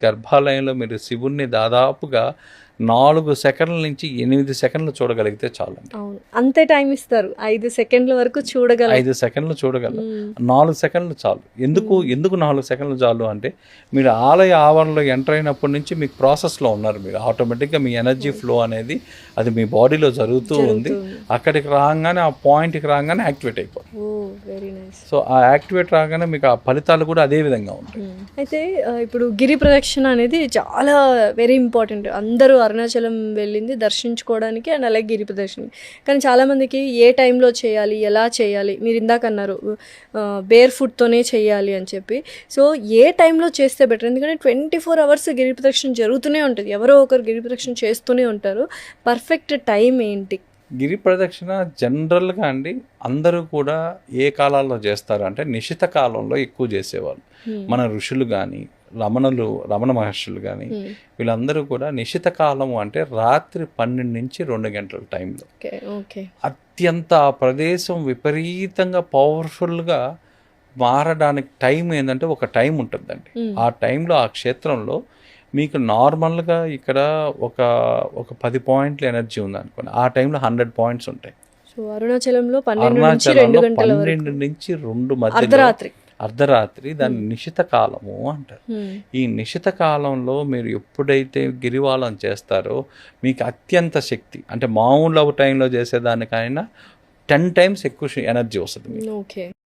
గర్భాలయంలో మీరు శివుణ్ణి దాదాపుగా 4 సెకండ్ల నుంచి 8 సెకండ్లు చూడగలిగితే చాలండి. అవును, అంతే టైం ఇస్తారు. 5 సెకండ్ల వరకు చూడగలరు. 5 సెకండ్లు చూడగలరు. 4 సెకండ్లు చాలు. ఎందుకు 4 సెకండ్లు చాలు అంటే, మీరు ఆలయ ఆవరణలో ఎంటర్ అయినప్పటి నుంచి మీకు ప్రాసెస్లో ఉన్నారు. మీరు ఆటోమేటిక్గా మీ ఎనర్జీ ఫ్లో అనేది అది మీ బాడీలో జరుగుతూ ఉంది. అక్కడికి రాగానే, ఆ పాయింట్కి రాగానే యాక్టివేట్ అయిపోతుంది. Very nice. సో ఆ యాక్టివేట్ రాగానే మీకు ఆ ఫలితాలు కూడా అదే విధంగా ఉంటాయి. అయితే ఇప్పుడు గిరి ప్రదక్షిణ అనేది చాలా వెరీ ఇంపార్టెంట్. అందరూ అరుణాచలం వెళ్ళింది దర్శించుకోవడానికి అండ్ అలాగే గిరి ప్రదక్షిణ. కానీ చాలామందికి ఏ టైంలో చేయాలి, ఎలా చేయాలి, మీరు ఇందాక అన్నారు బేర్ ఫుట్తోనే చేయాలి అని చెప్పి. సో ఏ టైంలో చేస్తే బెటర్? ఎందుకంటే 24 hours గిరి ప్రదక్షిణ జరుగుతూనే ఉంటుంది, ఎవరో ఒకరు గిరి ప్రదక్షిణ చేస్తూనే ఉంటారు. పర్ఫెక్ట్ టైం ఏంటి? గిరి ప్రదక్షిణ జనరల్గా అండి అందరూ కూడా ఏ కాలాల్లో చేస్తారు అంటే నిశిత కాలంలో ఎక్కువ చేసేవాళ్ళు. మన ఋషులు కానీ రమణ మహర్షులు కానీ వీళ్ళందరూ కూడా నిశిత కాలము అంటే రాత్రి 12 నుంచి 2 గంటల టైంలో అత్యంత ఆ ప్రదేశం విపరీతంగా పవర్ఫుల్గా మారడానికి టైం ఏంటంటే ఒక టైం ఉంటుందండి. ఆ టైంలో ఆ క్షేత్రంలో మీకు నార్మల్గా ఇక్కడ ఒక 10 పాయింట్ల ఎనర్జీ ఉందనుకోండి, ఆ టైంలో 100 పాయింట్స్ ఉంటాయి. సో అరుణాచలంలో 12 నుంచి 2 మధ్య అర్ధరాత్రి దాన్ని నిశిత కాలము అంటారు. ఈ నిశిత కాలంలో మీరు ఎప్పుడైతే గిరివాలం చేస్తారో మీకు అత్యంత శక్తి, అంటే మామూలు టైంలో చేసేదానికైనా 10 times ఎక్కువ ఎనర్జీ వస్తుంది.